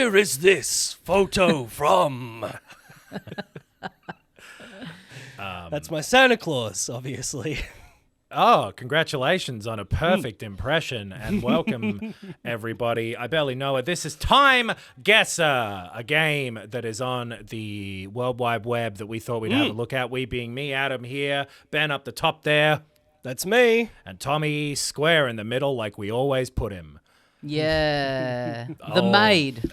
Where is this photo from? That's my Santa Claus, obviously. Oh, congratulations on a perfect impression, and welcome, everybody. I barely know it. This is Timeguessr, a game that is on the World Wide Web that we thought we'd have a look at. We being me, Adam here, Ben up the top there, That's me. and Tommy square in the middle like we always put him. Yeah. The maid.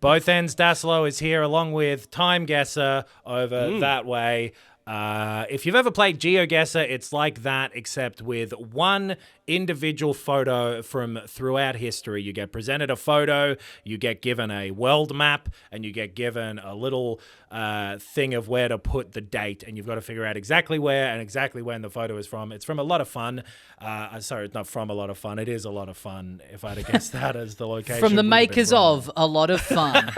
Both ends Daslow is here along with Timeguessr over that way. If you've ever played GeoGuessr, it's like that, except with one individual photo from throughout history. You get presented a photo, you get given a world map, and you get given a little thing of where to put the date, and you've got to figure out exactly where and exactly when the photo is from. It's from a lot of fun. Sorry, it's not from a lot of fun. It is a lot of fun, if I'd have guessed that as the location. From the makers of A Lot of Fun.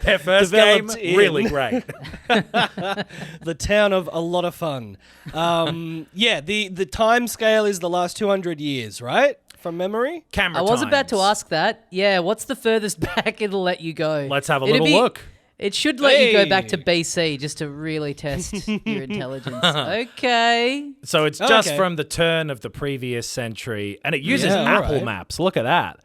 Their first game, really great. The town of a lot of fun. The time scale is the last 200 years, right? From memory? Camera I was about to times. ask that. Yeah, what's the furthest back it'll let you go? Let's have a little look. It should let you go back to BC just to really test your intelligence. Okay. So it's just from the turn of the previous century, and it uses Apple Maps. Look at that.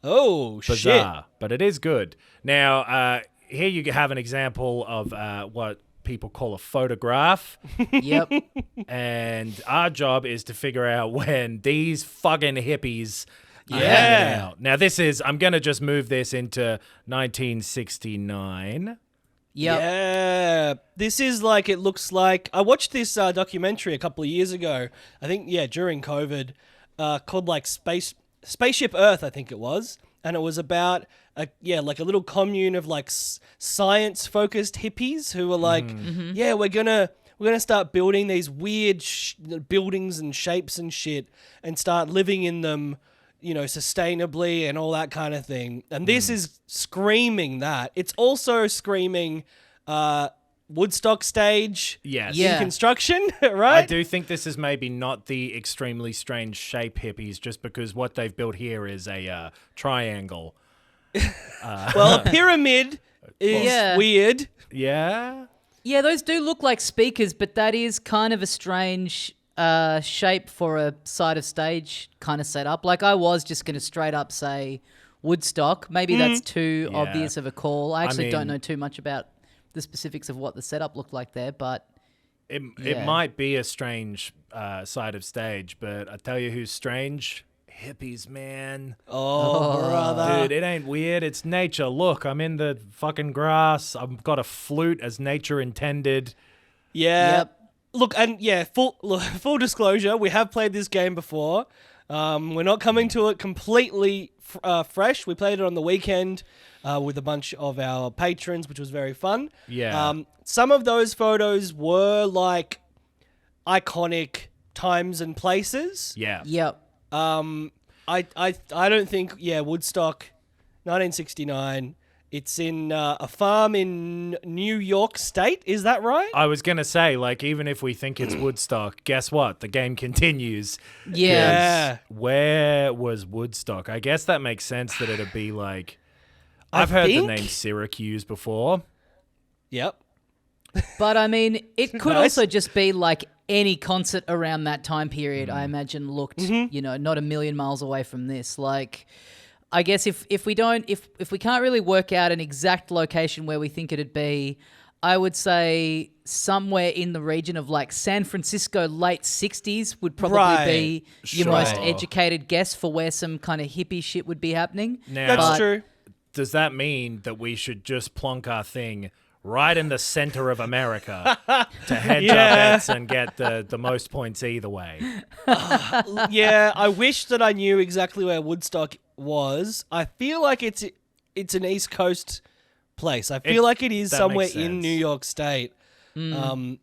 Oh, Bizarre, shit. but it is good. Now, here you have an example of what people call a photograph. Yep. And our job is to figure out when these fucking hippies are hanging out. Now, this is, I'm going to just move this into 1969. Yep. Yeah. This is like, it looks like, I watched this documentary a couple of years ago, I think, during COVID, called like Spaceship Earth, I think it was. And it was about like a little commune of like science-focused hippies who were like, we're gonna start building these weird buildings and shapes and shit, and start living in them, sustainably and all that kind of thing. And this is screaming that. It's also screaming Woodstock stage Yes. in construction, right? I do think this is maybe not the extremely strange shape hippies, just because what they've built here is a triangle. Well, a pyramid is weird. Yeah? Yeah, those do look like speakers, but that is kind of a strange shape for a side of stage kind of setup. Like, I was just going to straight up say Woodstock. Maybe that's too obvious of a call. I actually don't know too much about the specifics of what the setup looked like there, but It might be a strange side of stage, but I tell you who's strange. Hippies, man. Oh, brother. Dude, it ain't weird. It's nature. Look, I'm in the fucking grass. I've got a flute as nature intended. Yeah. Yep. Look, and full disclosure, we have played this game before. We're not coming to it completely fresh. We played it on the weekend with a bunch of our patrons, which was very fun. Yeah. Some of those photos were like iconic times and places. Yeah. yep. I don't think, Woodstock, 1969. It's in a farm in New York State. Is that right? I was going to say, like, even if we think it's Woodstock, guess what? The game continues. Yeah. Where was Woodstock? I guess that makes sense that it'd be like... I've heard the name Syracuse before. Yep. But I mean, it could Nice. also just be like any concert around that time period, I imagine looked, not a million miles away from this. Like, I guess if we can't really work out an exact location where we think it'd be, I would say somewhere in the region of like San Francisco, late 60s would probably be your most educated guess for where some kind of hippie shit would be happening. Now, That's true. Does that mean that we should just plonk our thing right in the center of America to hedge our bets and get the most points either way? Yeah, I wish that I knew exactly where Woodstock was. I feel like it's an East Coast place. I feel like it is that somewhere makes in sense. New York State. And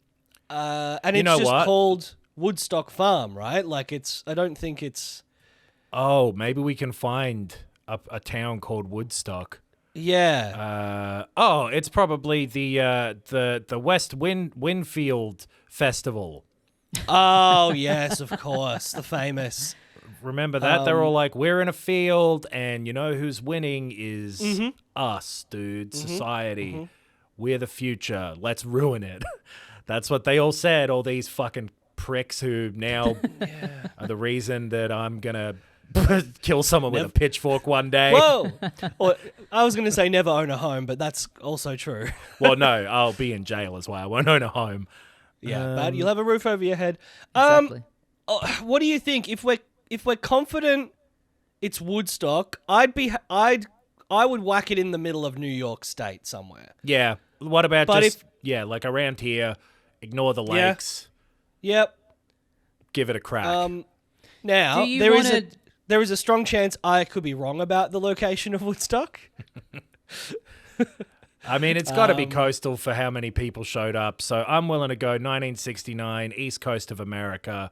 it's know just what? called Woodstock Farm, right? Like I don't think it's... Oh, maybe we can find a town called Woodstock. Yeah. It's probably the West Winfield Festival. Oh, yes, of course. The famous. remember that. They're all like, we're in a field, and you know who's winning is us, dude. Society. We're the future. Let's ruin it. That's what they all said, all these fucking pricks who now are the reason that I'm going to kill someone with a pitchford one day. Whoa! Or, I was going to say never own a home, but that's also true. Well, no, I'll be in jail as well. I won't own a home. Yeah, but you'll have a roof over your head. Exactly. What do you think? If we're confident it's Woodstock, I would whack it in the middle of New York State somewhere. Yeah. What about But like around here, ignore the lakes, Yep. give it a crack. Now Do you there is a strong chance I could be wrong about the location of Woodstock. I mean, it's got to be coastal for how many people showed up. So I'm willing to go 1969, East Coast of America.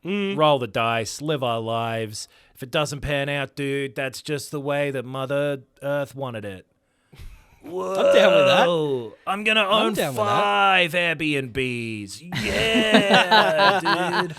Roll the dice, live our lives. If it doesn't pan out, dude, that's just the way that Mother Earth wanted it. Whoa, I'm down with that. I'm going to own down with 5 Airbnbs. Yeah, dude.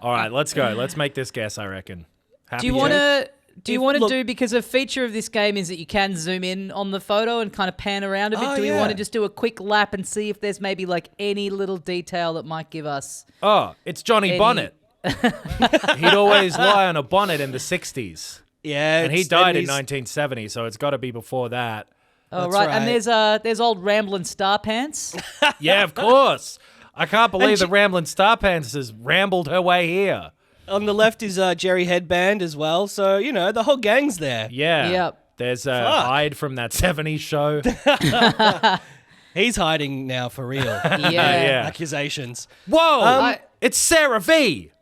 All right, let's go. Let's make this guess, I reckon. Happy Do you want to? Do you want to look- do, because a feature of this game is that you can zoom in on the photo and kind of pan around a bit. Oh, Do we yeah. want to just do a quick lap and see if there's maybe like any little detail that might give us? Oh, it's Johnny Any- Bonnet. He'd always lie on a bonnet in the 60s. Yeah, And he died in he's- 1970, so it's got to be before that. Oh, That's right. right. And there's old Ramblin' Star Pants. Yeah, of course. I can't believe And the Ramblin' Star Pants has rambled her way here. On the left is Jerry Headband as well, so you know the whole gang's there. Yeah. Yep. There's Fuck. Hyde from that 70s show. He's hiding now for real. Yeah. Accusations. Whoa! It's Sarah V.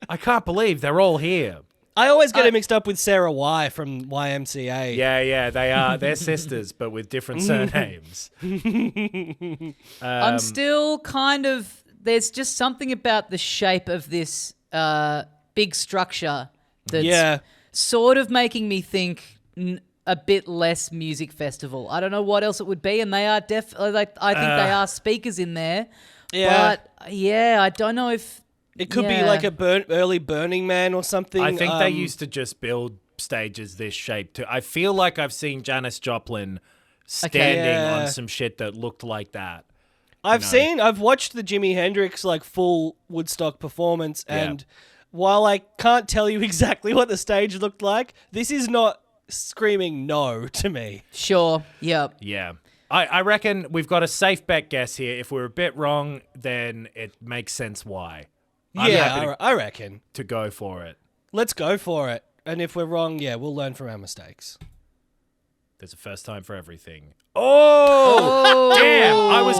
I can't believe they're all here. I always get it mixed up with Sarah Y from YMCA. Yeah, they are. They're sisters, but with different surnames. I'm still kind of. There's just something about the shape of this big structure that's Yeah. sort of making me think a bit less music festival. I don't know what else it would be, and they are I think they are speakers in there. Yeah. But yeah, I don't know if It could be Yeah. like a early Burning Man or something. I think they used to just build stages this shape too. I feel like I've seen Janis Joplin standing Yeah. on some shit that looked like that. I've watched the Jimi Hendrix like full Woodstock performance, and while I can't tell you exactly what the stage looked like, this is not screaming no to me. sure. Yep. Yeah. I reckon we've got a safe bet guess here. If we're a bit wrong, then it makes sense why. I'm happy I reckon. to go for it. Let's go for it. And if we're wrong, we'll learn from our mistakes. There's a first time for everything. Oh, damn. I was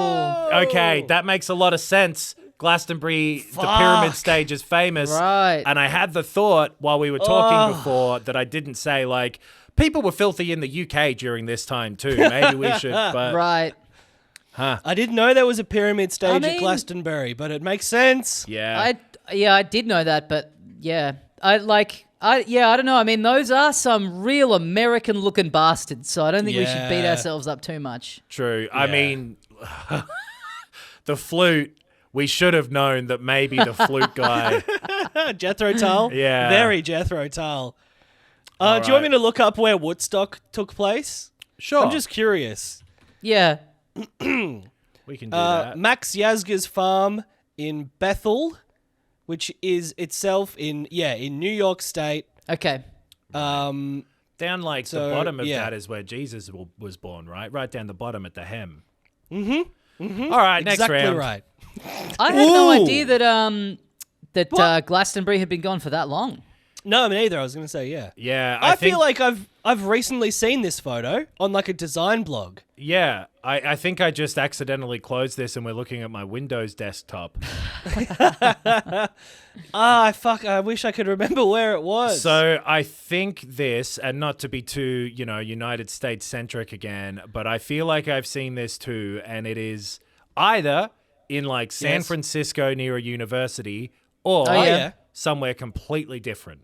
okay. That makes a lot of sense. Glastonbury, the pyramid stage is famous. Right. And I had the thought while we were talking before that I didn't say, like, people were filthy in the UK during this time too. Maybe we should, but Right. I didn't know there was a pyramid stage mean- at Glastonbury, but it makes sense. yeah. I did know that, but yeah. I don't know. I mean, those are some real American-looking bastards, so I don't think we should beat Yeah. ourselves up too much. True. I Yeah. mean, the flute, we should have known that maybe the flute guy. Jethro Tull? Yeah. Very Jethro Tull. Do you right. want me to look up where Woodstock took place? Sure. I'm just curious. Yeah. we can do that. Max Yazga's farm in Bethel, which is itself in New York State. Okay. Down like so, the bottom of yeah. that is where Jesus was born, right? Right down the bottom at the hem. Mm-hmm. All right, next Exactly round. right. I had no Ooh. idea that Glastonbury had been gone for that long. No, me neither. I was going to say, yeah. Yeah, I think, feel like I've recently seen this photo on like a design blog. Yeah, I think I just accidentally closed this and we're looking at my Windows desktop. I wish I could remember where it was. So I think this, and not to be too, United States centric again, but I feel like I've seen this too, and it is either in like San Yes. Francisco near a university or Oh, yeah. somewhere completely different.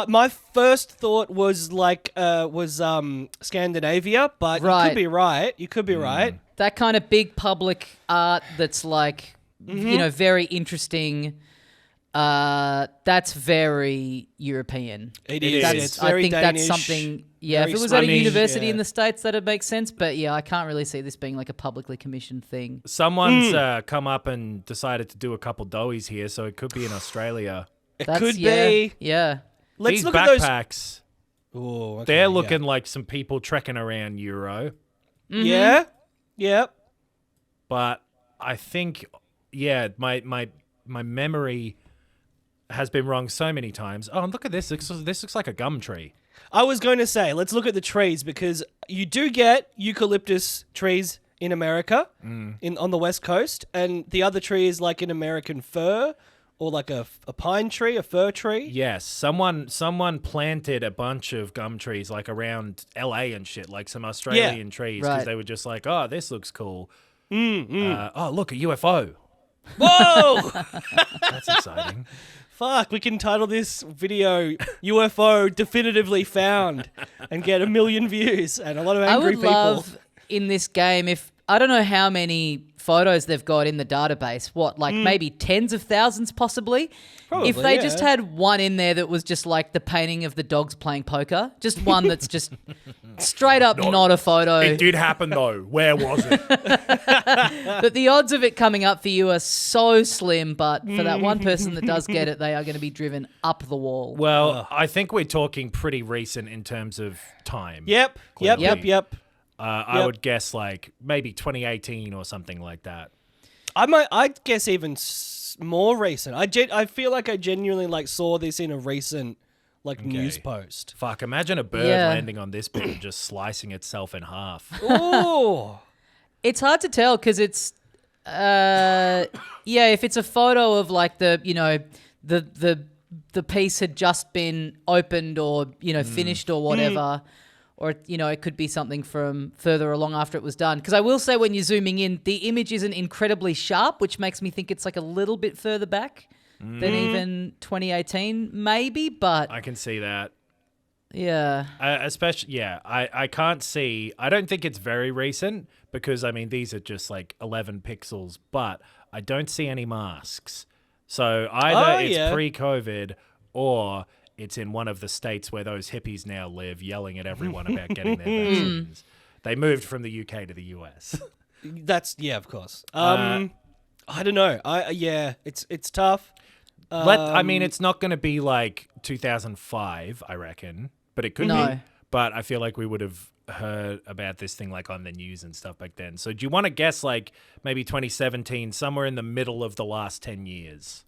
My first thought was Scandinavia, but you Right. could be right. You could be right. That kind of big public art that's like very interesting. That's very European. It is. That's, It's very I think Danish, that's something. Yeah, if very it was at a Swedish, university in the States, that'd make sense. But yeah, I can't really see this being like a publicly commissioned thing. Someone's come up and decided to do a couple doughies here, so it could be in Australia. It That's, could yeah, be. Yeah. Let's These look at those. backpacks, Ooh, okay, they're yeah. looking like some people trekking around Euro. Yeah. Yep. But I think, my memory has been wrong so many times. Oh, and look at this. This looks like a gum tree. I was going to say, let's look at the trees because you do get eucalyptus trees in America, on the West Coast, and the other tree is like an American fir or like a pine tree, a fir tree. Yes, someone planted a bunch of gum trees like around LA and shit, like some Australian trees, because right. they were just like, oh, this looks cool. Oh, look, a UFO. Whoa! That's exciting. Fuck, we can title this video UFO definitively found and get 1 million views and a lot of angry people. I would love in this game if I don't know how many photos they've got in the database. What, like maybe tens of thousands possibly? Probably, if they yeah. just had one in there that was just like the painting of the dogs playing poker, just one that's just straight up not a photo. It did happen though. Where was it? But the odds of it coming up for you are so slim, but for that one person that does get it, they are going to be driven up the wall. Well, I think we're talking pretty recent in terms of time. Yep. Clearly. I would guess like maybe 2018 or something like that. I'd guess even more recent. I feel like I genuinely like saw this in a recent news post. Fuck, imagine a bird Yeah. landing on this bit and just slicing itself in half. Oh. It's hard to tell because it's, if it's a photo of like the piece had just been opened or, finished or whatever, or, it could be something from further along after it was done. Because I will say when you're zooming in, the image isn't incredibly sharp, which makes me think it's like a little bit further back than even 2018 maybe, but... I can see that. Yeah. I can't see. I don't think it's very recent because, I mean, these are just like 11 pixels, but I don't see any masks. So either it's pre-COVID or it's in one of the states where those hippies now live yelling at everyone about getting their vaccines. They moved from the UK to the US. Of course. I don't know. It's tough. I mean, it's not going to be like 2005, I reckon, but it could be. But I feel like we would have heard about this thing like on the news and stuff back then. So do you want to guess like maybe 2017, somewhere in the middle of the last 10 years?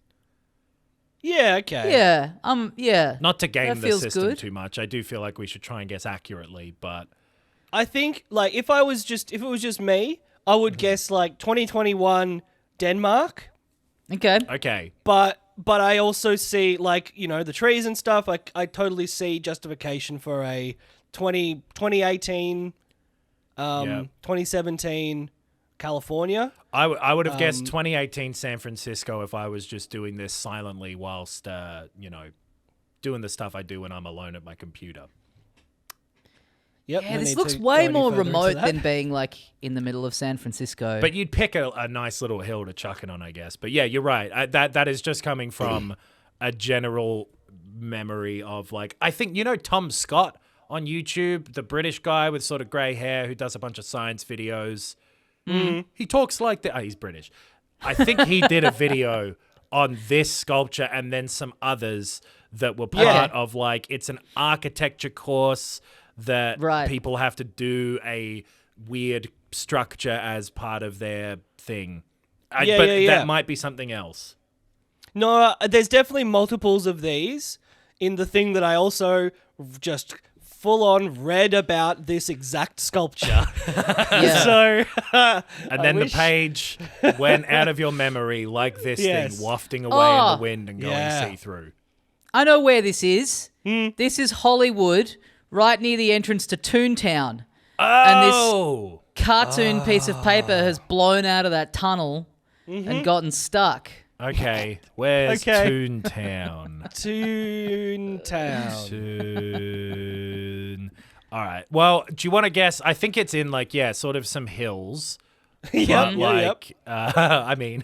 Yeah, okay. Yeah. Yeah. Not to game That the feels system good. too much. I do feel like we should try and guess accurately, but I think like if it was just me, I would guess like 2021 Denmark. Okay. okay. But I also see like, the trees and stuff. I totally see justification for a 2018 2017 California. I would have guessed 2018 San Francisco if I was just doing this silently whilst, doing the stuff I do when I'm alone at my computer. Yep. Yeah, no this need looks to way go any more further into remote that. than being like in the middle of San Francisco. But you'd pick a nice little hill to chuck it on, I guess. But yeah, you're right. That is just coming from a general memory of like, I think, Tom Scott on YouTube, the British guy with sort of grey hair who does a bunch of science videos. He talks like that. Oh, he's British. I think he did a video on this sculpture and then some others that were part of like, it's an architecture course that people have to do a weird structure as part of their thing. That might be something else. No, there's definitely multiples of these in the thing that I also just full on read about this exact sculpture. Yeah. So, and then the page went out of your memory like this Yes. thing wafting away in the wind and going see-through. I know where this is. This is Hollywood, right near the entrance to Toontown. And this cartoon piece of paper has blown out of that tunnel and gotten stuck. Okay, where's Okay. Toontown? Toontown. All right. Well, do you want to guess? I think it's in like, sort of some hills. Yep. I mean,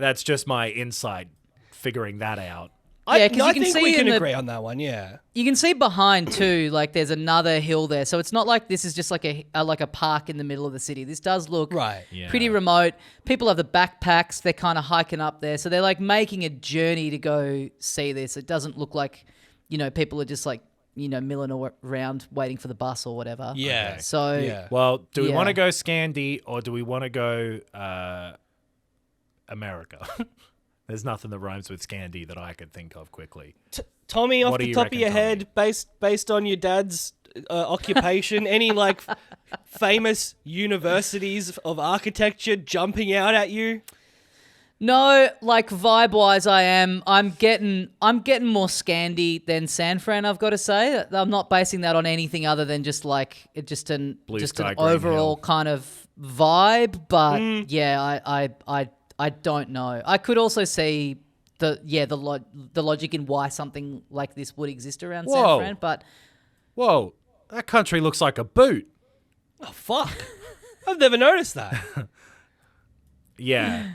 That's just my insight figuring that out. Yeah, 'cause you I can think see we in can the- agree on that one. Yeah. You can see behind too, like there's another hill there. So it's not like this is just like a park in the middle of the city. This does look Right. Yeah. pretty remote. People have the backpacks. They're kind of hiking up there. So they're like making a journey to go see this. It doesn't look like, people are just like, milling around waiting for the bus or whatever. Yeah. Okay. So Yeah. Well, do we Yeah. want to go Scandi or do we want to go America? There's nothing that rhymes with Scandi that I could think of quickly. Tommy, off What do the you top of reckon, your Tommy? head, based on your dad's occupation, any like famous universities of architecture jumping out at you? no, like vibe wise, I'm getting more Scandi than San Fran. I've got to say, I'm not basing that on anything other than just like an Blue just sky, an green overall hill. kind of vibe. But yeah, I don't know. I could also see the logic in why something like this would exist around San Whoa. Fran, but Whoa, that country looks like a boot. Oh fuck! I've never noticed that. Yeah.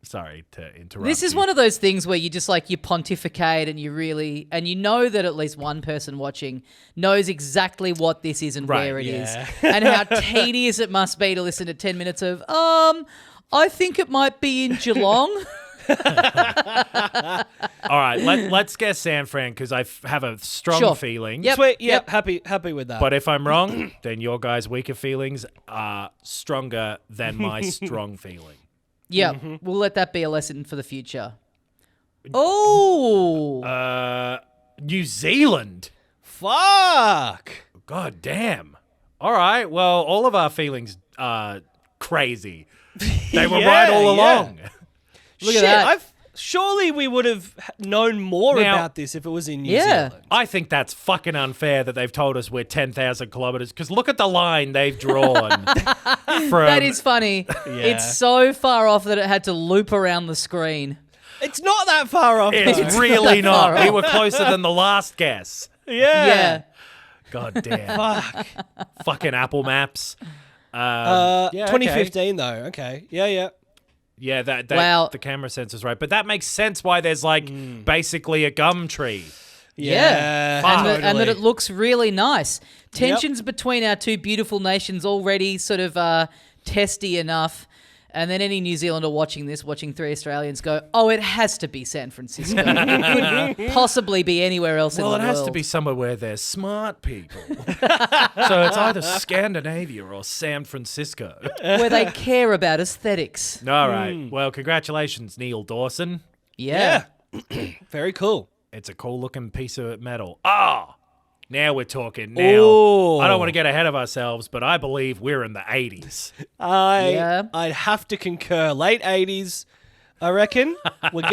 Sorry to interrupt. this is you. one of those things where you just like you pontificate and you know that at least one person watching knows exactly what this is and Right, where it is, yeah. and how tedious it must be to listen to 10 minutes of I think it might be in Geelong. All right, let's guess San Fran because I have a strong Sure. feeling. Yep. Sweet. Yep. Happy with that. But if I'm wrong, then your guys' weaker feelings are stronger than my strong feeling. Yeah, we'll let that be a lesson for the future. Oh, New Zealand. fuck. God damn. All right. Well, all of our feelings are crazy. They were Yeah, right all yeah. along. Look at Shit, that. surely we would have known more Now- about this if it was in New Yeah. Zealand. I think that's fucking unfair that they've told us we're 10,000 kilometers because look at the line they've drawn. From, that is funny. It's so far off that it had to loop around the screen. It's not that far off. It's though. really that far not. We off. were closer than the last guess. Yeah. God damn. Fuck. Fucking Apple Maps. Yeah, okay. 2015 though. Okay. Yeah. Yeah, that Wow. the camera sensor's right. But that makes sense why there's like basically a gum tree. Yeah. And that it looks really nice. Tensions between our two beautiful nations already sort of testy enough. And then any New Zealander watching three Australians go, oh, it has to be San Francisco. It couldn't possibly be anywhere else in the Well, world. it has to be somewhere where there's smart people. So it's either Scandinavia or San Francisco. where they care about aesthetics. All right. Well, congratulations, Neil Dawson. Yeah. Very cool. It's a cool looking piece of metal. Now we're talking. Now, Ooh. I don't want to get ahead of ourselves, but I believe we're in the 80s. I'd have to concur. Late 80s, I reckon. we're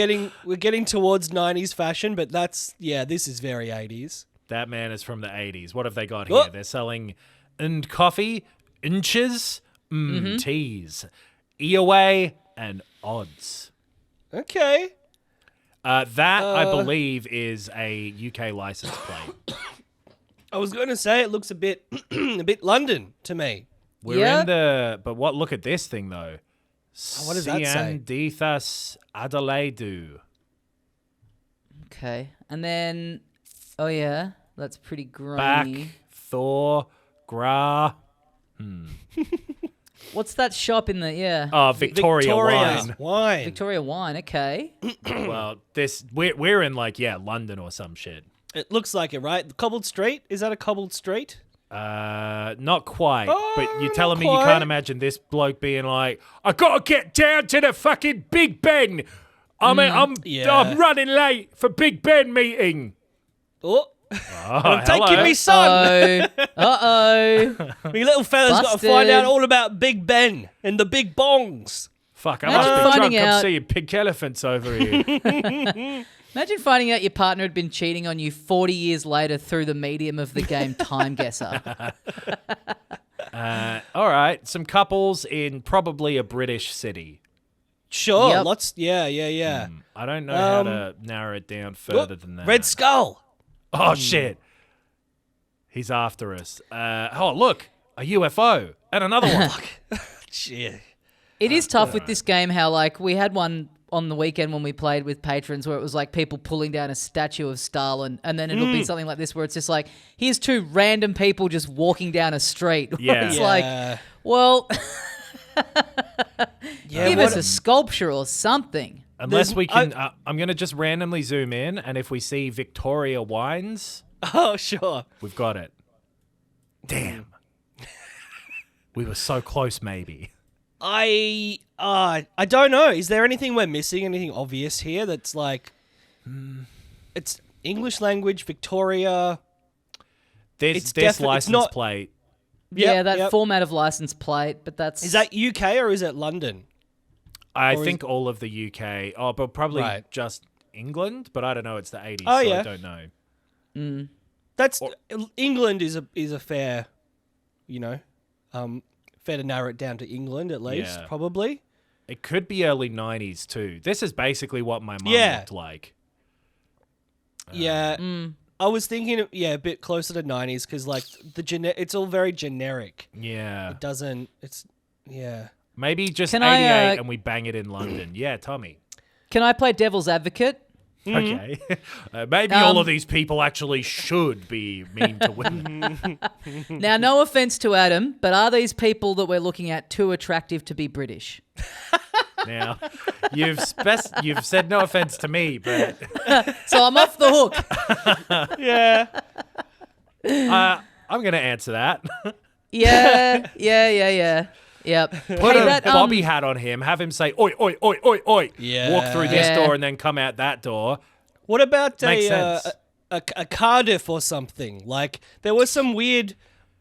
getting towards 90s fashion, but this is very 80s. That man is from the 80s. What have they got Oh. here? They're selling coffee, inches, teas, earway, and odds. Okay. That, I believe, is a UK license plate. I was going to say it looks a bit London to me. We're in the... But look at this thing, though. What does that say? Ciandithas Adelaidu. Okay. And then, oh yeah, that's pretty Back, grainy. Thor, Gra. What's that shop in the, yeah. Oh, Victoria Wine. Wine. Victoria Wine, okay. Well, we're in London or some shit. It looks like it, right? Cobbled Street? Is that a cobbled street? Not quite. But you're not telling me you quite. can't imagine this bloke being like, I gotta get down to the fucking Big Ben. I'm running late for Big Ben meeting. Oh, Oh, taking hello. me son. Uh-oh. Me little fella's got to Busted. find out all about Big Ben and the big bongs. Fuck, I Imagine must be finding drunk. I'm out- seeing pink elephants over here. Imagine finding out your partner had been cheating on you 40 years later through the medium of the game Timeguessr. All right, some couples in probably a British city. Sure, Yep. lots. Yeah. I don't know how to narrow it down further than that. Red Skull. Oh, shit. He's after us. Look, a UFO and another one. Shit. It is tough with this game how, like, we had one on the weekend when we played with patrons where it was like people pulling down a statue of Stalin, and then it'll be something like this where it's just like, here's two random people just walking down a street. Yeah. It's Yeah. like, well, give us what- a sculpture or something. Unless we can, I'm going to just randomly zoom in, and if we see Victoria Wines, Oh, sure. we've got it. Damn. We were so close, maybe. I don't know. Is there anything we're missing? Anything obvious here that's like, it's English language, Victoria. It's This definitely- it's license not- plate. Yeah, that yep. format of license plate, but that's... Is that UK or is it London? I Or is- think all of the UK. Oh, but probably Right. just England. But I don't know. It's the 80s, Oh, so yeah. I don't know. That's England is a fair, fair to narrow it down to England at least, Yeah. probably. It could be early 90s too. This is basically what my mum Yeah. looked like. Yeah. I was thinking, a bit closer to 90s because like it's all very generic. Yeah. It doesn't. It's yeah. Maybe just Can 88 I, and we bang it in London. Yeah, Tommy. Can I play devil's advocate? Okay. Maybe all of these people actually should be mean to women. Now, no offense to Adam, but are these people that we're looking at too attractive to be British? Now, you've said no offense to me, but So I'm off the hook. Yeah. I'm going to answer that. Yeah. Yep. Put a Bobby hat on him, have him say, oi, oi, oi, oi, oi. Yeah. Walk through this Yeah. door and then come out that door. What about Makes a sense. Cardiff or something? Like there was some weird.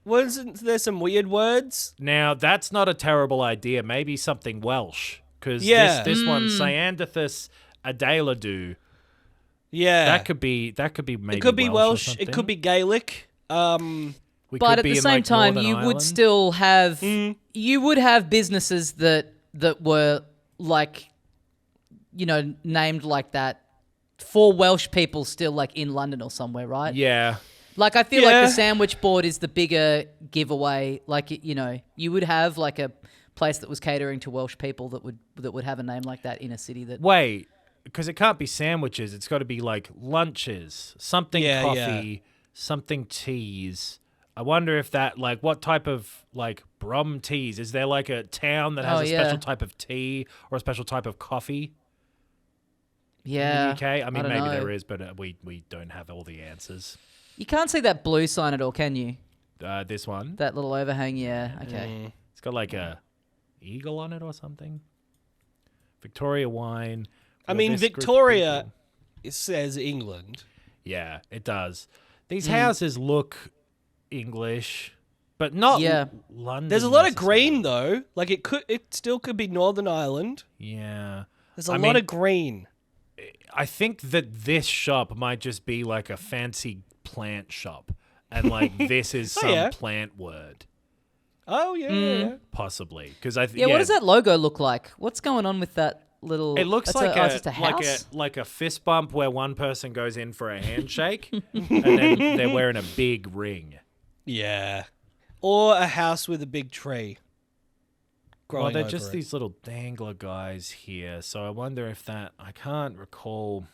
Wasn't there some weird words? Now, that's not a terrible idea. Maybe something Welsh. Because Yeah. this one, Cyandathus adeladu, Yeah. that could be maybe It could be or Welsh. It something. could be Gaelic. We But could at be the in, same like, time, Northern you would Ireland. still have businesses that were like, named like that for Welsh people still like in London or somewhere, right? Yeah. Like I feel like Yeah. the sandwich board is the bigger giveaway. Like you would have like a place that was catering to Welsh people that would have a name like that in a city that. Wait, because it can't be sandwiches. It's got to be like lunches, something Yeah, coffee, something teas. I wonder if that, like, what type of, like, Brum teas? Is there, like, a town that has Oh, a yeah. special type of tea or a special type of coffee Yeah. in the UK? I mean, don't maybe know. there is, but we don't have all the answers. You can't see that blue sign at all, can you? This one, That little overhang. Yeah. Okay. it's got, like, a eagle on it or something. Victoria wine. I for mean, this group of Victoria. people. It says England. Yeah, it does. These houses look English, but not Yeah. London. There's a lot of necessarily. green though. Like it still could be Northern Ireland. Yeah. There's a I lot mean, of green. I think that this shop might just be like a fancy plant shop, and like this is some yeah. plant word, Oh yeah. possibly. Because I Yeah. What does that logo look like? What's going on with that little? It looks that's like oh, it's just a like house. like a fist bump where one person goes in for a handshake, and then they're wearing a big ring. Yeah. Or a house with a big tree. Well, Growing they're over just it. these little dangler guys here, so I wonder if that. I can't recall.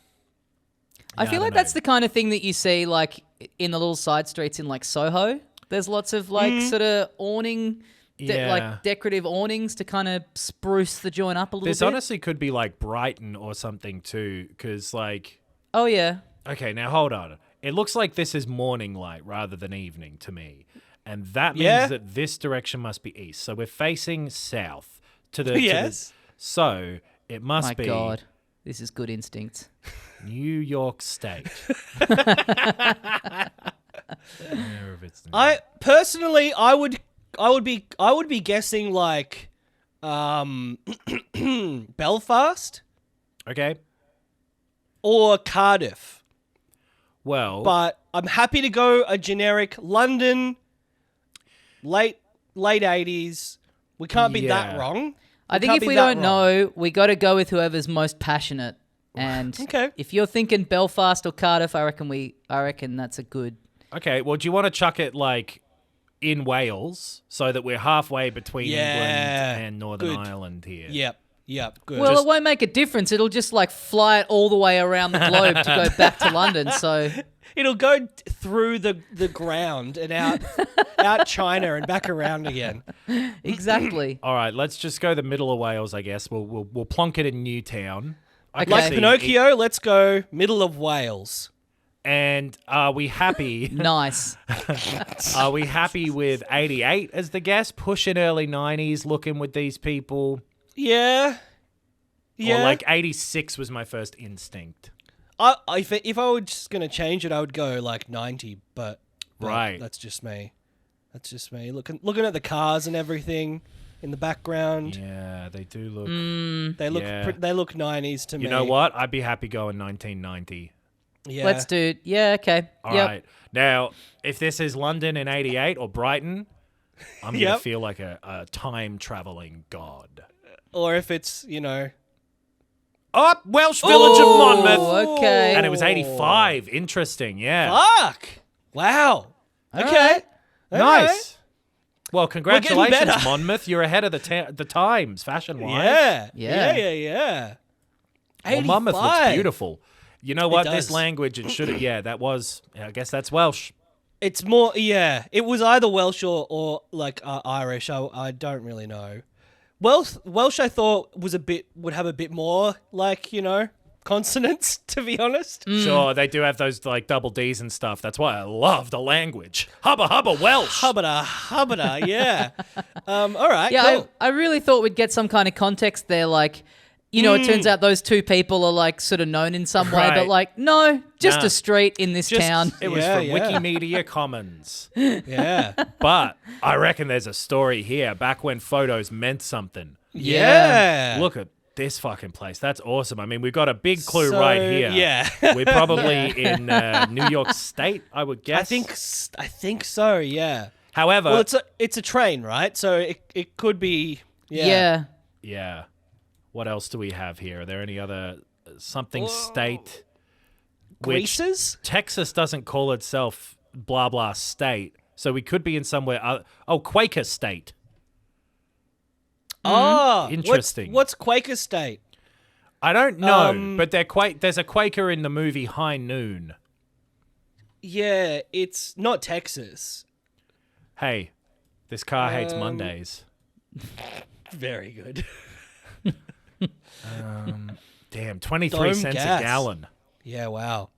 I Yeah, feel don't like that's know. the kind of thing that you see like in the little side streets in like Soho. There's lots of like sort of awning, Yeah. like decorative awnings to kind of spruce the joint up a little This bit. honestly could be like Brighton or something too, because like. Oh yeah. Okay, now hold on. It looks like this is morning light rather than evening to me. And that means Yeah. that this direction must be east. So we're facing south to the Yes. so it must My be God, this is good instinct. New York State. Where if it's I personally I would be guessing like Belfast Okay. or Cardiff. Well, But I'm happy to go a generic London late 80s. We can't be that Yeah. wrong. I think can't if be we that don't wrong. know, we got to go with whoever's most passionate. And Okay. if you're thinking Belfast or Cardiff, I reckon that's a good. okay, well, do you want to chuck it like in Wales so that we're halfway between Yeah. England and Northern Good. Ireland here? Yep. Yep, good. Well, it won't make a difference. It'll just like fly it all the way around the globe to go back to London. So It'll go through the ground and out China and back around again. exactly. All right, let's just go the middle of Wales, I guess. We'll plonk it in Newtown. I Okay. can Like see Pinocchio, let's go middle of Wales. And are we happy? Nice. Are we happy with 88 as the guess? Pushing early 90s, looking with these people. Yeah. Yeah. Or like 86 was my first instinct. If I were just going to change it, I would go like 90, but Right. that's just me. That's just me. Looking at the cars and everything in the background. Yeah, they do look. They look 90s to me. You know what? I'd be happy going 1990. Yeah. Let's do it. Yeah, okay. All right. Now, if this is London in 88 or Brighton, I'm going to Yep. feel like a time-traveling god. Or if it's, Oh, Welsh village of Monmouth. Oh, okay. And it was 85. Interesting, yeah. Fuck. Wow. Okay. right. Nice. Well, congratulations, better. Monmouth. You're ahead of the times, fashion-wise. Yeah. Yeah. Yeah. Well, Monmouth looks 85. beautiful. You know what? This does. language, it should have... Yeah, I guess that's Welsh. It's more, it was either Welsh or like Irish. I don't really know. Welsh I thought would have a bit more like, consonants, to be honest. Sure, they do have those like double D's and stuff. That's why I love the language. Hubba hubba Welsh. Hubbada, yeah. All right, Yeah, cool. I really thought we'd get some kind of context there. Like, it turns out those two people are like sort of known in some way, but Right. like, no, just Nah. a street in this town. It was Yeah, from yeah. Wikimedia Commons. Yeah. But I reckon there's a story here back when photos meant something. Yeah. Look at this fucking place. That's awesome. I mean, we've got a big clue So, right here. yeah. We're probably in New York State, I would guess. I think so, yeah. However, Well, it's a train, right? So it could be Yeah. yeah. What else do we have here? Are there any other something state? Which Greases? Texas doesn't call itself blah blah state, so we could be in somewhere. Quaker State. Oh, Interesting. What's Quaker State? I don't know, but there's a Quaker in the movie High Noon. Yeah, it's not Texas. Hey, this car hates Mondays. Very good. Damn, 23 Dome cents gas. a gallon. Yeah, wow.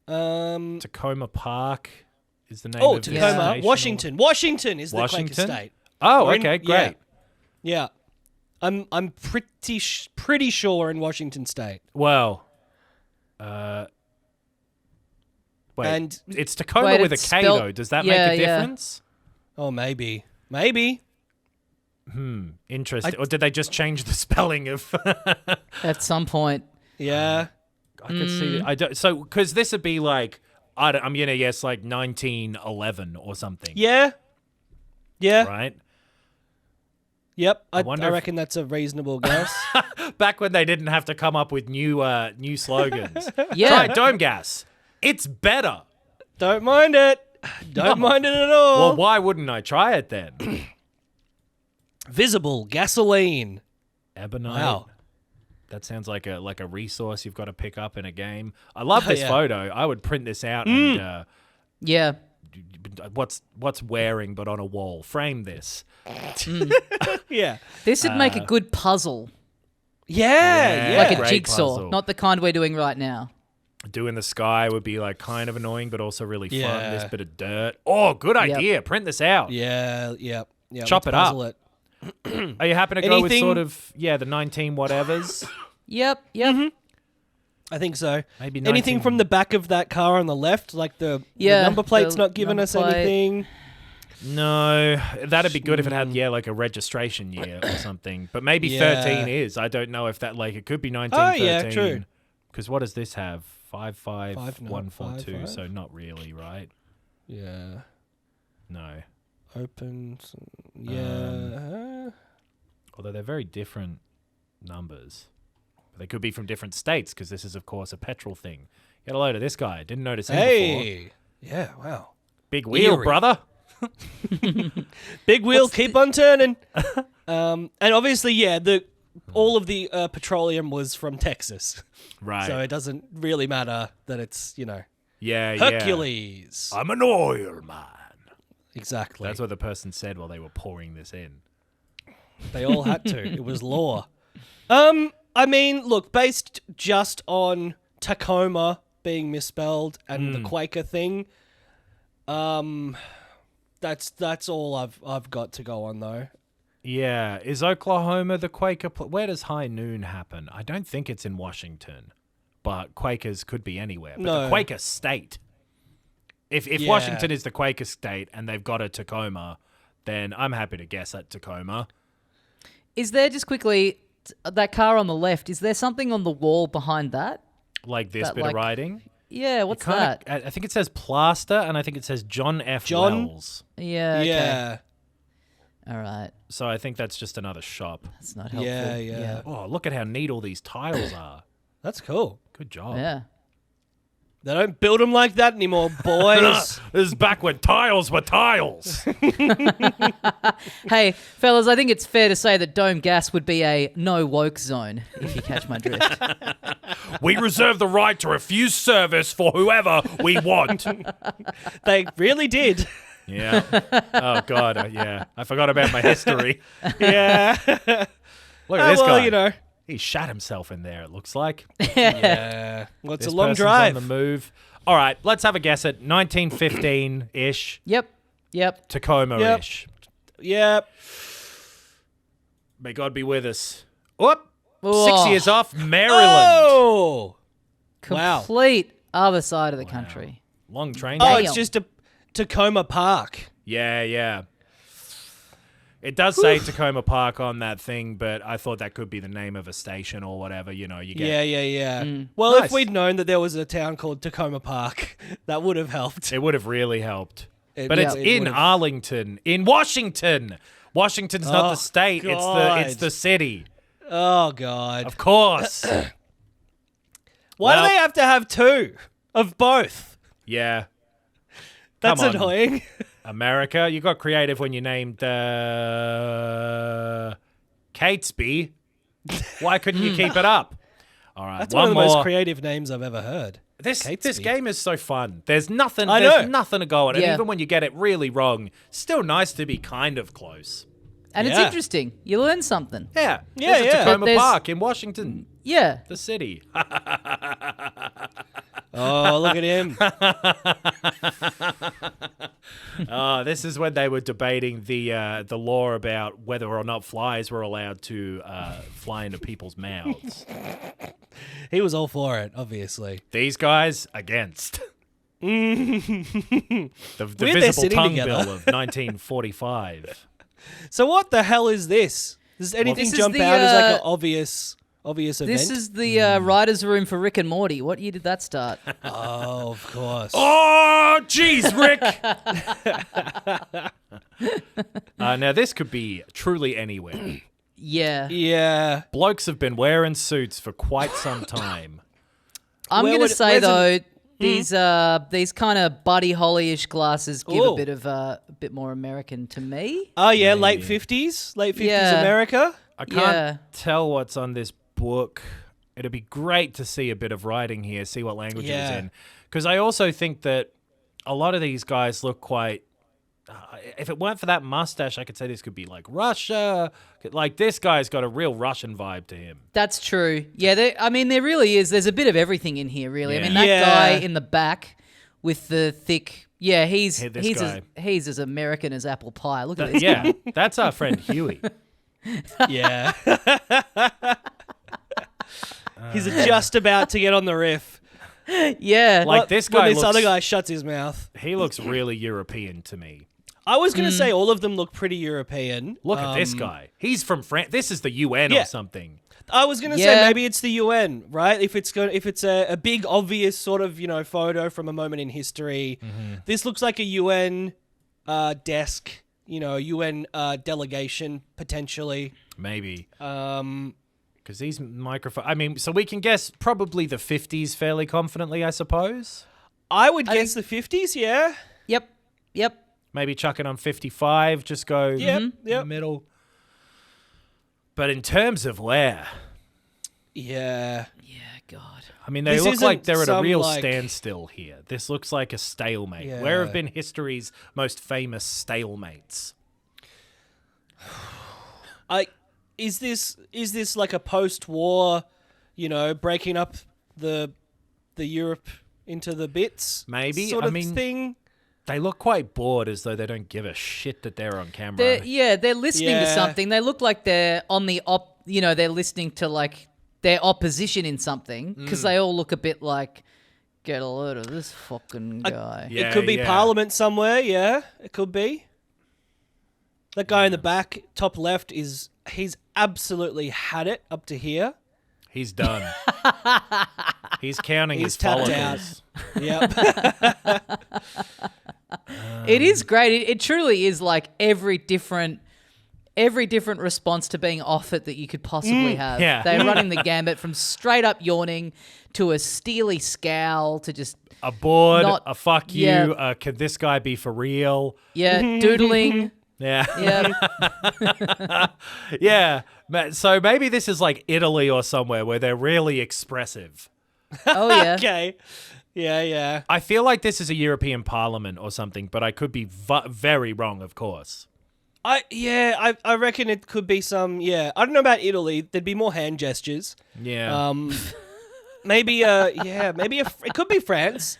Tacoma Park is the name Oh, of this Tacoma, station. Washington. Washington is the Quaker Washington? State. Oh, We're in- okay, great. Yeah. I'm pretty sure we're in Washington State. Well, wait, And- it's Tacoma Wait, with a it's K spelled- though. Does that yeah, make a yeah. difference? Oh, maybe. Interesting. Or did they just change the spelling of? At some point. Yeah. I could see. I don't. So because this would be like, I'm gonna guess like 1911 or something. Yeah. Yeah. Right. Yep. I wonder if- reckon that's a reasonable guess. Back when they didn't have to come up with new slogans. Yeah. Try Dome Gas. It's better. Don't mind it. Don't mind it at all. Well, why wouldn't I try it then? Visible gasoline. Ebonite. Wow. That sounds like a resource you've got to pick up in a game. I love Oh, this yeah. photo. I would print this out and Yeah. what's wearing but on a wall. Frame this. Yeah. This would make a good puzzle. Yeah. Like a Great jigsaw. puzzle. Not the kind we're doing right now. Doing the sky would be like kind of annoying, but also really fun. Yeah. This bit of dirt. Oh, good idea. Print this out. Yeah. Chop let's it up. puzzle it. Are you happy to go with Anything- sort of the 19 whatevers? Yep. I think so. Maybe Anything 19 from the back of that car on the left, like the Yeah, number plate's the not giving number us plate. anything. No, that'd be good if it had like a registration year or something. But maybe Yeah. 13 is. I don't know if that it could be 19. Oh, yeah, true. Because what does this have? 55142. 555. So not really, right? Yeah. No. Open. Yeah. Although they're very different numbers. But they could be from different states because this is, of course, a petrol thing. Get a load of this guy. Didn't notice him before. Hey. Yeah. Wow. Big wheel, Eerie. brother. Big wheel, keep on turning. And obviously, yeah, the all of the petroleum was from Texas. Right. So it doesn't really matter that it's, yeah. Hercules. I'm an oil man. Exactly. That's what the person said while they were pouring this in. They all had to. It was law. I mean, look, based just on Tacoma being misspelled and the Quaker thing, that's all I've got to go on though. Yeah. Is Oklahoma the Quaker? Where does high noon happen? I don't think it's in Washington, but Quakers could be anywhere. But No. the Quaker state. If Yeah. Washington is the Quaker state and they've got a Tacoma, then I'm happy to guess at Tacoma. Is there, just quickly, that car on the left, is there something on the wall behind that? Like this That, bit like, of writing. Yeah, what's that? I think it says Plaster, and I think it says John F. Wells. Yeah, okay. Yeah. All right. So I think that's just another shop. That's not helpful. Yeah. Oh, look at how neat all these tiles are. That's cool. Good job. Yeah. They don't build them like that anymore, boys. This is back when tiles were tiles. Hey, fellas, I think it's fair to say that Dome Gas would be a no woke zone, if you catch my drift. We reserve the right to refuse service for whoever we want. They really did. Yeah. Oh, God. Yeah. I forgot about my history. Yeah. Look at this guy. Well, He shot himself in there, it looks like. Yeah. Well, it's This a long person's drive. on the move. All right, let's have a guess at 1915-ish, Yep. Tacoma-ish. Yep. May God be with us. Whoop! Oh. 6 years off, Maryland. Oh! Wow. Complete other side of the country. Long train. Oh, Damn. it's just a Tacoma Park. Yeah. It does say Tacoma Park on that thing, but I thought that could be the name of a station or whatever. You get. Yeah. Well, Nice. if we'd known that there was a town called Tacoma Park, that would have helped. It would have really helped. It- But yeah, it's it in would've- Arlington, in Washington. Washington's not Oh, the state; God. it's the city. Oh, God. Of course. Why Well- do they have to have two of both? Yeah. That's Come on. annoying. America, you got creative when you named Catesby. Why couldn't you keep it up? All right, That's one of the more. most creative names I've ever heard. This Catesby. game is so fun. There's nothing. I There's know. nothing to go on, and Yeah. even when you get it really wrong, still nice to be kind of close. And it's Yeah. interesting. You learn something. Yeah, Yeah, There's a yeah. Tacoma There's- Park in Washington, Yeah. the city. Oh, look at him. Oh, this is when they were debating the law about whether or not flies were allowed to fly into people's mouths. He was all for it, obviously. These guys against. the they're Visible sitting Tongue together. Bill of 1945. So what the hell is this? Does anything This is jump the, out as like an obvious event? This is the writer's room for Rick and Morty. What year did that start? Oh, of course. Oh, jeez, Rick. Now, this could be truly anywhere. Yeah. Yeah. Blokes have been wearing suits for quite some time. I'm Where going would to it- say, where's though, these kind of Buddy Holly-ish glasses give Ooh. a bit more American to me. Oh, yeah, Maybe. late 50s? Late 50s Yeah. America? I can't Yeah. tell what's on this book. It'd be great to see a bit of writing here, see what language it was Yeah. in. Because I also think that a lot of these guys look quite... if it weren't for that mustache, I could say this could be like Russia. Like, this guy's got a real Russian vibe to him. That's true. Yeah, there really is. There's a bit of everything in here, really. I Yeah. mean, that Yeah. guy in the back with the thick... Yeah, Hey, this guy. he's as American as apple pie. Look at this. Yeah, that's our friend Huey. Yeah. He's just about to get on the riff. Yeah. Like, this guy when this looks- other guy shuts his mouth. He looks really European to me. I was going to say all of them look pretty European. Look at this guy. He's from France. This is the UN Yeah. or something. I was going to say Yeah. maybe it's the UN, right? If it's a big obvious sort of, photo from a moment in history. This looks like a UN desk, UN delegation potentially. Maybe. Um Because these microphones... I mean, so we can guess probably the 50s fairly confidently, I suppose. I would guess the 50s, yeah. Yep. Maybe chuck it on 55, just go Yep, in yep. the middle. But in terms of where, Yeah. Yeah, God. I mean, they This look like isn't they're at a some, real like- standstill here. This looks like a stalemate. Yeah. Where have been history's most famous stalemates? Is this like a post-war, breaking up the Europe into the bits? Maybe. Sort I of mean, thing. They look quite bored, as though they don't give a shit that they're on camera. They're listening to Yeah. something. They look like they're on the they're listening to like their opposition in something because they all look a bit like, get a load of this fucking guy. Yeah, It could be yeah. Parliament somewhere. Yeah, it could be. That guy in the back, top left, he's absolutely had it up to here. He's done. He's counting He's his tapped out. follicles. Yep. It is great. It truly is like every different response to being off it that you could possibly have. yeah. They're running the gambit from straight up yawning to a steely scowl to just A bored, Not- a fuck you, yeah. could this guy be for real? doodling. Yeah. Yeah. Yeah. So maybe this is like Italy or somewhere where they're really expressive. Oh yeah. Okay. Yeah. I feel like this is a European Parliament or something, but I could be very wrong, of course. I reckon it could be some. Yeah, I don't know about Italy. There'd be more hand gestures. Yeah. Maybe. Maybe it could be France.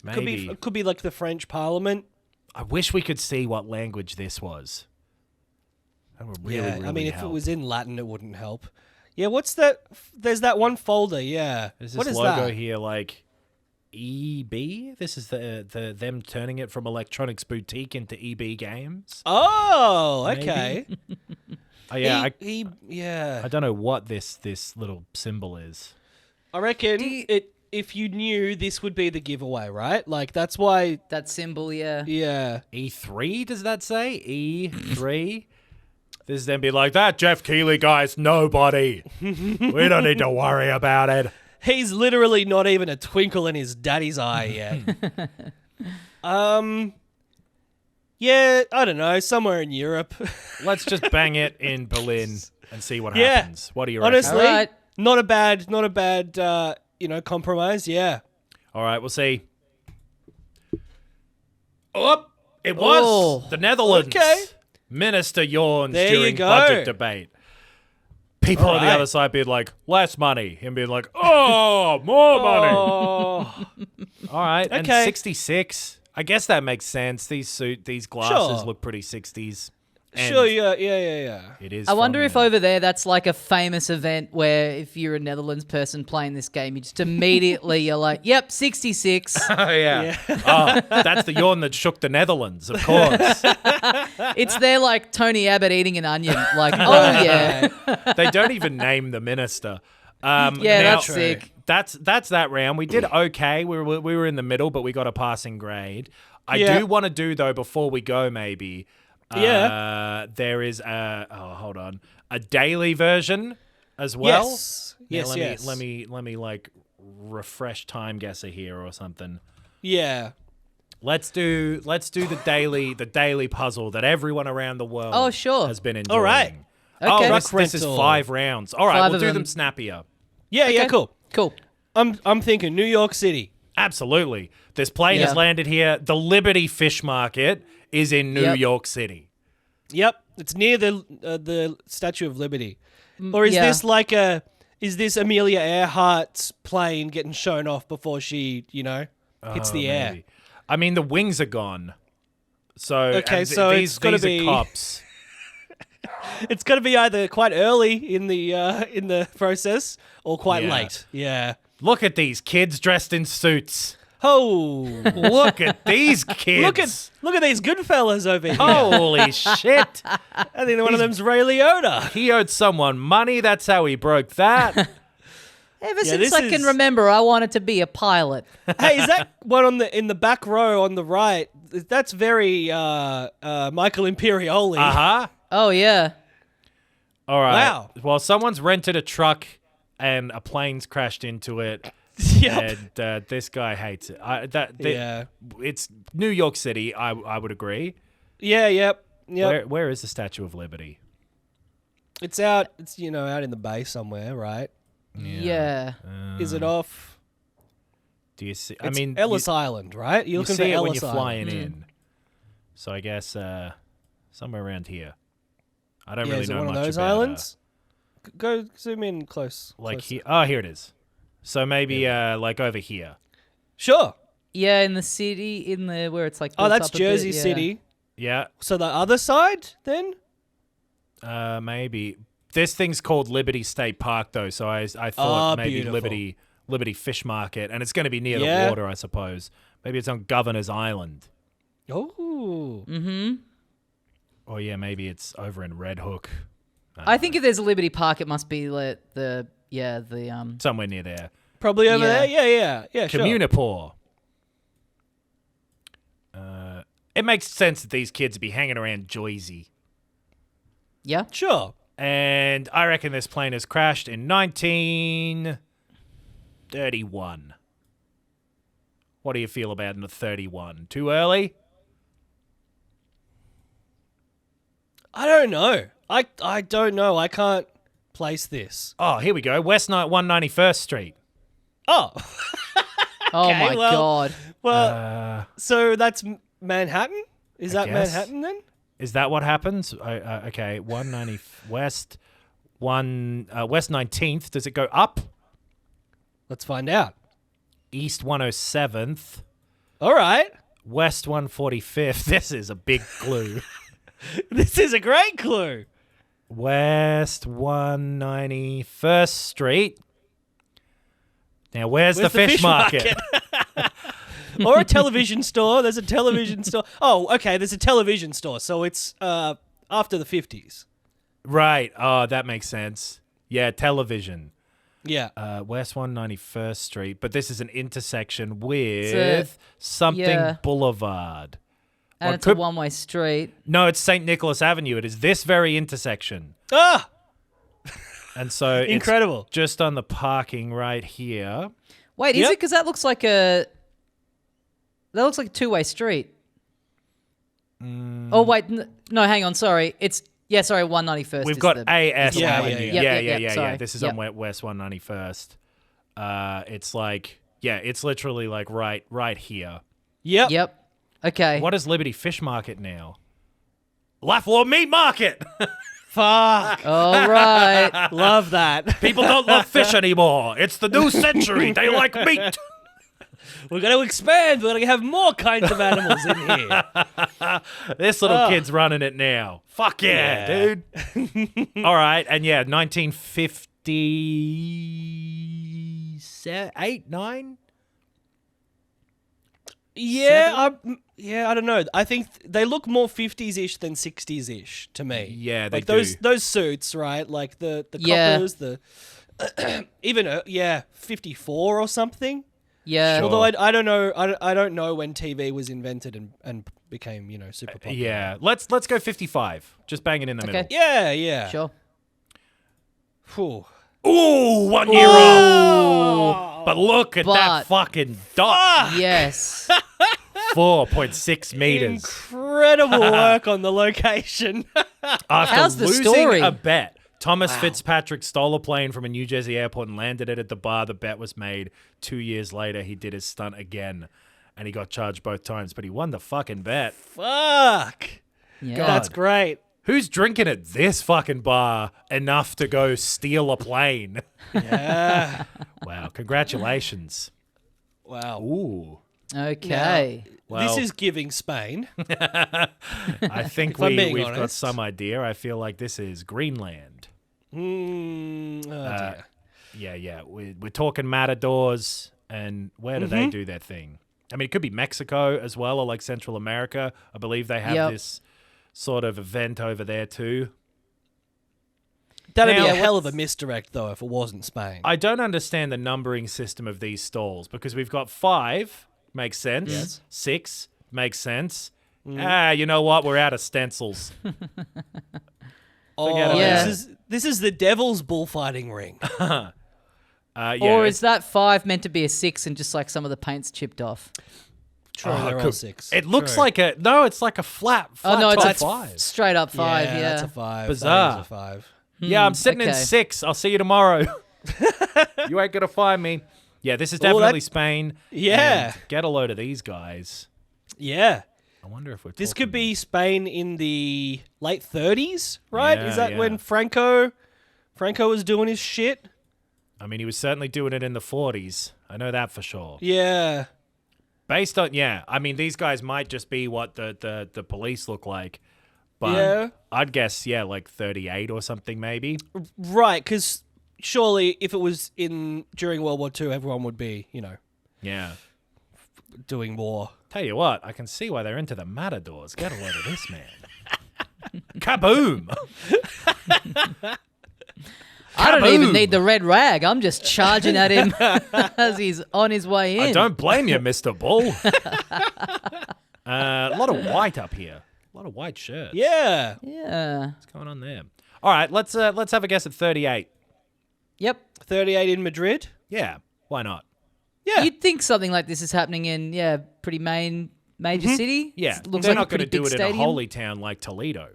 Maybe. Could be like the French Parliament. I wish we could see what language this was. That would really, really I mean, if help. it was in Latin, it wouldn't help. Yeah, what's that? There's that one folder. Yeah, There's what this is logo that? here, like EB. This is the them turning it from Electronics Boutique into EB Games. Oh, Maybe. okay. Oh yeah, Yeah. I don't know what this little symbol is. I reckon if you knew, this would be the giveaway, right? Like that's why. That symbol, yeah. Yeah. E3, does that say? E3? This is them be like, that Jeff Keighley guy's nobody. We don't need to worry about it. He's literally not even a twinkle in his daddy's eye yet. Yeah, I don't know, somewhere in Europe. Let's just bang it in Berlin and see what Yeah. happens. What do you reckon? Honestly, All right. not a bad, compromise. Yeah. All right, we'll see. Oh, it was Oh. the Netherlands. Okay. Minister yawns There you during go. budget debate. People on the right. other side being like, less money. Him being like, oh, more money. Oh, All right, and Okay. 66. I guess that makes sense. These glasses Sure. look pretty 60s. And sure. Yeah. It is. I wonder from if them. over there that's like a famous event where if you're a Netherlands person playing this game, you just immediately you're like, yep, 66. Oh, yeah. Oh, that's the yawn that shook the Netherlands, of course. It's there like Tony Abbott eating an onion. Like, oh yeah. They don't even name the minister. Yeah, now- that's sick. That's that round. We did okay. We were in the middle, but we got a passing grade. I Yeah. do want to do though before we go maybe. There is hold on, a daily version as well. Yes. Now, Yes. let me like refresh Timeguessr here or something. Yeah. Let's do the daily puzzle that everyone around the world Oh, sure. has been enjoying. All right. Okay. Oh, this is Rental. 5 rounds. All right, Five we'll of do them. them snappier. Yeah. Okay. Cool. Cool. I'm thinking New York City. Absolutely. This plane Yeah. has landed here. The Liberty Fish Market is in New Yep. York City. Yep. It's near the Statue of Liberty. Or is yeah. this is this Amelia Earhart's plane getting shown off before she, hits the air? Maybe. I mean, the wings are gone. So, Okay, and so these, it's gotta these are be- cops. It's got to be either quite early in the process or quite Yeah. late. Yeah. Look at these kids dressed in suits. Oh, Look at these kids. look at these good fellas over here. Holy shit. I think one of them's Ray Liotta. He owed someone money. That's how he broke that. Ever Yeah, since this I can is- remember, I wanted to be a pilot. Hey, is that one in the back row on the right? That's very Michael Imperioli. Uh-huh. Oh yeah. All right. Wow. Well, someone's rented a truck and a plane's crashed into it. Yep. And this guy hates it. Yeah. It's New York City. I would agree. Yeah. Yep. Where is the Statue of Liberty? It's out. It's out in the bay somewhere, right? Yeah. Is it off? Do you see? It's Ellis Island, right? You're you looking see for it when Ellis you're Island. flying in. So I guess somewhere around here. I don't Yeah, really is it know one much of those about, islands? Go zoom in close. like closer. here. Oh, here it is. So maybe like over here. Sure. Yeah, in the city, where it's like. Oh, built that's up a bit, Jersey yeah. City. Yeah, So the other side, then? maybe. This thing's called Liberty State Park, though. So I thought maybe beautiful. Liberty Fish Market, and it's going to be near Yeah. the water, I suppose. Maybe it's on Governor's Island. Oh. Mm-hmm. Or yeah, maybe it's over in Red Hook. I think if there's a Liberty Park, it must be Somewhere near there. Probably over Yeah. there. Yeah, sure. Communipore. It makes sense that these kids would be hanging around Jersey. Yeah. Sure. And I reckon this plane has crashed in 1931. What do you feel about in the 31? Too early? I don't know. I don't know. I can't place this. Oh, here we go. West 191st Street. Oh. Oh Okay, my well- god. Well, so that's Manhattan? Is I that guess. Manhattan then? Is that what happens? Okay, 190 West 19th. Does it go up? Let's find out. East 107th. All right. West 145th. This is a big clue. This is a great clue. West 191st Street. Now, where's the Where's fish market? Or a television store. There's a television store. Oh, okay. There's a television store. So it's after the 50s. Right. Oh, that makes sense. Yeah, television. Yeah. West 191st Street. But this is an intersection with It's something yeah. Boulevard. And Or it's could- a one-way street. No, it's St. Nicholas Avenue. It is this very intersection. Ah! And so Incredible. it's just on the parking right here. Wait, is Yep. it? Because that looks like a two-way street. Oh wait, no, hang on. Sorry, sorry, 191st. We've is got the- AS Yeah, Avenue. yeah, Yeah. sorry. This is Yep. on West 191st. It's like, it's literally like right here. Yep. Yep. Okay. What is Liberty Fish Market now? Lafleur Meat Market. Fuck. All right. Love that. People don't love fish anymore. It's the new century. They like meat. We're going to expand. We're going to have more kinds of animals in here. This little kid's running it now. Fuck yeah, dude. All right, and 1958, 9. Yeah, I don't know. I think they look more 50s-ish than 60s-ish to me. Yeah, they like do. those suits, right? Like the Yeah. coppers, the even 54 or something. Yeah. Sure. Although I don't know, I don't know when TV was invented and became super popular. Yeah, let's go 55. Just bang it in the Okay. middle. Yeah. Sure. Phew. Ooh, 1 year old. But look at that But- fucking dot. Yes. 4.6 meters. Incredible work on the location. After How's the losing story? a bet, Thomas Fitzpatrick stole a plane from a New Jersey airport and landed it at the bar the bet was made. 2 years later, he did his stunt again, and he got charged both times, but he won the fucking bet. Fuck. Yeah. God. That's great. Who's drinking at this fucking bar enough to go steal a plane? Yeah. Wow, congratulations. Wow. Ooh. Okay. Well, This is giving Spain. I think if I'm being we've got honest. some idea. I feel like this is Greenland. Oh dear. Yeah. We're talking matadors, and where do they do their thing? I mean, it could be Mexico as well, or like Central America. I believe they have Yep. this sort of event over there too. That'd Now- be a hell of a misdirect, though, if it wasn't Spain. I don't understand the numbering system of these stalls because we've got 5, makes sense. Yes. 6, makes sense. You know what? We're out of stencils. Oh, Yeah. this is the devil's bullfighting ring. Or is that 5 meant to be a 6 and just like some of the paint's chipped off? True, they're all cool. 6. It looks True. like it's like a flat Oh no, top it's 5. straight up 5. Yeah. that's a 5. Bizarre. That is a 5. Yeah, I'm sitting in okay. 6. I'll see you tomorrow. You ain't going to find me. Yeah, this is definitely Spain. Yeah. And get a load of these guys. Yeah. I wonder if we're This talking... could be Spain in the late 30s, right? Yeah, Is that yeah. when Franco was doing his shit? I mean, he was certainly doing it in the 40s. I know that for sure. Yeah. Based on... Yeah, I mean, these guys might just be what the police look like. But Yeah. I'd guess, yeah, like 38 or something maybe. Right, because surely if it was during World War II, everyone would be, Yeah. doing war. Tell you what, I can see why they're into the matadors. Get a load of this, man. Kaboom! I don't even Kaboom! need the red rag. I'm just charging at him as he's on his way in. I don't blame you, Mr. Bull. A lot of white up here. A lot of white shirts. Yeah. Yeah. What's going on there? All right, let's have a guess at 38. Yep. 38 in Madrid. Yeah, why not? Yeah. You'd think something like this is happening in major city. Yeah, Looks they're like not a going to pretty do big it stadium. in a holy town like Toledo.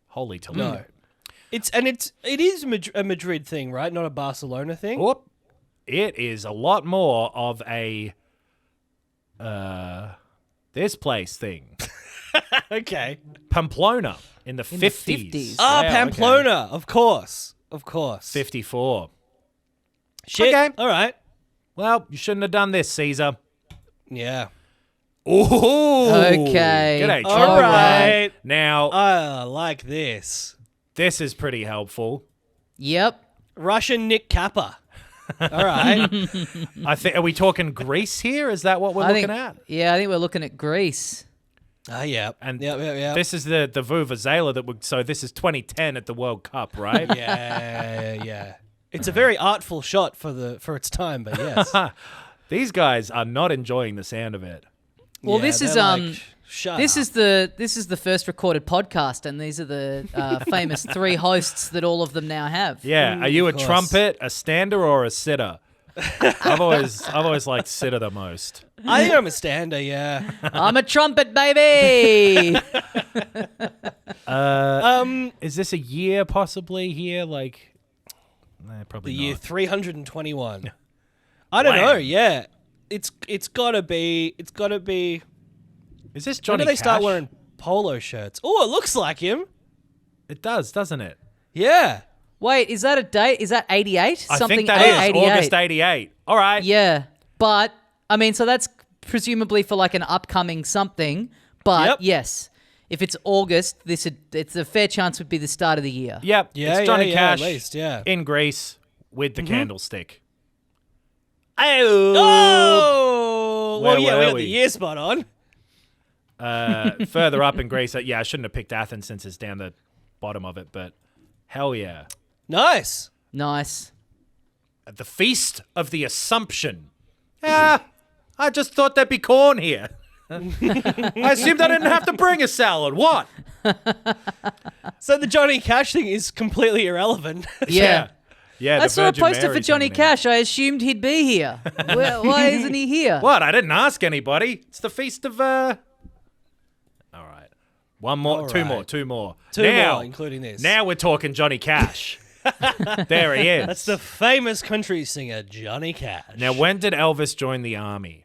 Holy Toledo. No. It is a Madrid thing, right? Not a Barcelona thing. Whoop. It is a lot more of a this place thing. Okay. Pamplona in the 50s. 50s. Ah, Yeah, Pamplona. Of course. 54. Shit. Okay. All right. Well, you shouldn't have done this, Caesar. Yeah. Ooh. Okay. G'day, All Trevor. right. Now, I like this. this is pretty helpful. Yep. Russian Nick Kappa. All right. I think. Are we talking Greece here? Is that what we're I looking think, at? Yeah, I think we're looking at Greece. Yeah. And yeah. this is the Vuvuzela that would. So this is 2010 at the World Cup, right? Yeah. It's a very artful shot for its time, but yes. These guys are not enjoying the sound of it. Well, Yeah, this is they're like, shut this up. is the first recorded podcast, and these are the famous 3 hosts that all of them now have. Yeah. Are you a of course. trumpet, a stander, or a sitter? I've always liked sitter the most. I think I'm a stander, yeah. I'm a trumpet baby. Is this a year possibly here? Like, probably The year not. 321. I don't Wow. know, yeah. It's gotta be Is this when Johnny do they start Cash? wearing polo shirts? Oh, it looks like him. It does, doesn't it? Yeah. Wait, is that a date? Is that 88? I Something think that is 88. August 88. All right. Yeah, but I mean, so that's presumably for like an upcoming something. But Yep. yes, if it's August, it's a fair chance would be the start of the year. Yep. Yeah, it's Johnny yeah, Cash at least, yeah. in Greece with the candlestick. Oh! Where Well, yeah, were we got we? the year spot on. Further up in Greece. Yeah, I shouldn't have picked Athens since it's down the bottom of it, but hell yeah. Nice. Nice. At the Feast of the Assumption. I just thought there'd be corn here. I assumed I didn't have to bring a salad. What? So the Johnny Cash thing is completely irrelevant. Yeah. Yeah, I the saw a Virgin poster for Mary's Johnny hanging out. Cash. I assumed he'd be here. Why isn't he here? What? I didn't ask anybody. It's the Feast of... All right. One more. All Two right. more. Two more. Two now, more, including this. Now we're talking Johnny Cash. There he is. That's the famous country singer, Johnny Cash. Now, when did Elvis join the army?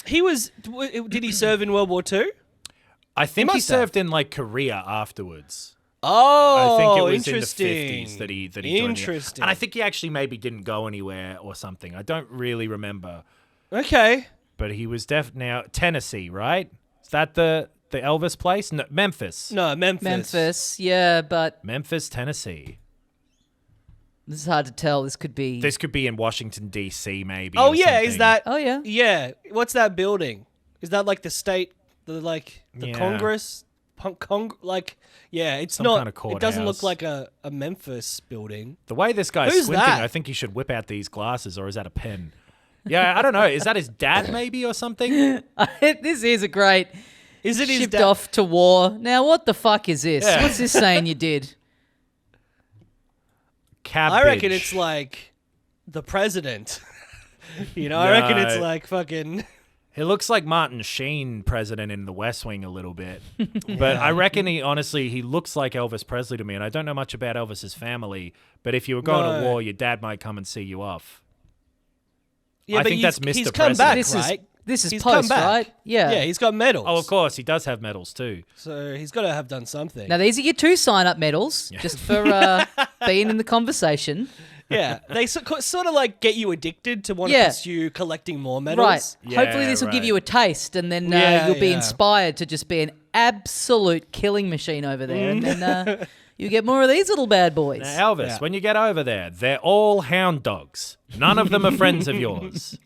Did he serve in World War II? I think he must have. served in like Korea afterwards. Oh, I think it was interesting. in the 50s that he joined the- Interesting. And I think he actually maybe didn't go anywhere or something. I don't really remember. Okay. But he was now Tennessee, right? Is that the Elvis place? No, Memphis. No, Memphis. Memphis. Yeah, but Memphis, Tennessee. this is hard to tell. This could be. This could be in Washington, D.C., maybe. Oh or yeah, is something. that? Oh yeah. Yeah. What's that building? Is that like the state? The Yeah. Congress? Yeah, it's Some not. kind of It doesn't look courthouse. like a Memphis building. The way this guy's Who's squinting, that? I think he should whip out these glasses, or is that a pen? Yeah, I don't know. Is that his dad, maybe, or something? This is a great. Is it his Shipped dad? off to war. Now, what the fuck is this? Yeah. What's this saying you did? Cabbage. I reckon it's like the president. I reckon it's No. like fucking. He looks like Martin Sheen, president in The West Wing, a little bit. But I reckon he looks like Elvis Presley to me. And I don't know much about Elvis's family. But if you were going to war, your dad might come and see you off. Yeah, I but think that's Mr. He's come President. back, right? This is He's post, come back. right? Yeah. Yeah, he's got medals. Oh, of course. He does have medals too. So he's got to have done something. Now, these are your 2 sign-up medals, just for being in the conversation. Yeah, they sort of like get you addicted to want to pursue collecting more medals. Right. Yeah, Hopefully this will give you a taste, and then you'll be inspired to just be an absolute killing machine over there, and then you get more of these little bad boys. Now, Elvis, when you get over there, they're all hound dogs. None of them are friends of yours.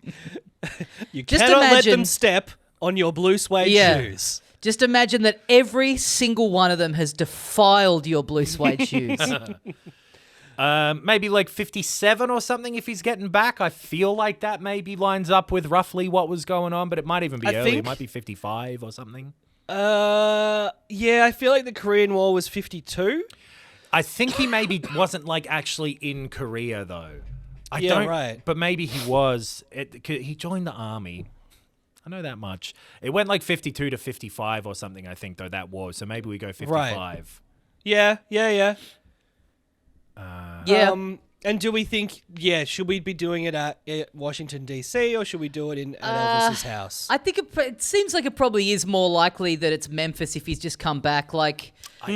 You Just cannot let imagine- them step on your blue suede shoes. Just imagine that every single one of them has defiled your blue suede shoes. Maybe like 57 or something if he's getting back. I feel like that maybe lines up with roughly what was going on, but it might even be early. It might be 55 or something. Yeah, I feel like the Korean War was 52. I think he maybe wasn't like actually in Korea though. Right. But maybe he was. He joined the army. I know that much. It went like 52 to 55 or something, I think, though, that war. So maybe we go 55. Right. Yeah. Yeah. And do we think, should we be doing it at Washington, D.C., or should we do it at Elvis's house? I think it seems like it probably is more likely that it's Memphis if he's just come back. Like, I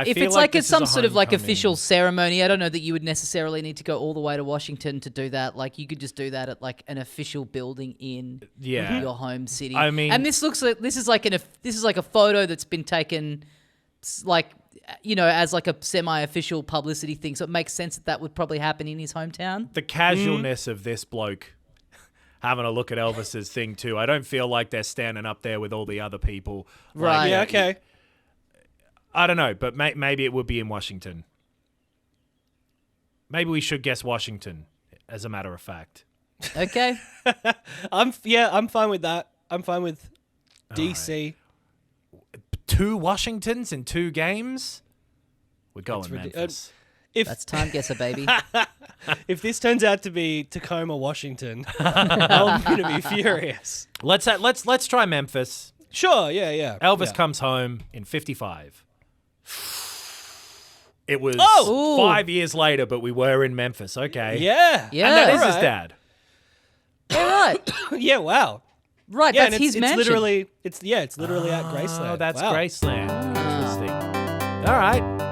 if feel it's like this some is a sort of like homecoming. official ceremony, I don't know that you would necessarily need to go all the way to Washington to do that. Like, you could just do that at like an official building in your home city. I mean, and this looks like this is like a photo that's been taken, like, you know, as like a semi-official publicity thing. So it makes sense that would probably happen in his hometown. The casualness of this bloke having a look at Elvis's thing too. I don't feel like they're standing up there with all the other people. Right. Like, Yeah, okay. I don't know, but maybe it would be in Washington. Maybe we should guess Washington, as a matter of fact. Okay. I'm fine with that. I'm fine with DC. 2 Washingtons in 2 games? We're going Memphis. That's Timeguessr, baby. If this turns out to be Tacoma, Washington, I'm going to be furious. Let's try Memphis. Sure, yeah. Elvis comes home in 55. It was Ooh. 5 years later, but we were in Memphis. Okay. Yeah. Yeah. And that is his Alright. dad. All right. Yeah, wow. Right, Yeah, that's and his mansion. It's literally at Graceland. Oh, that's Wow. Graceland. Interesting. All right.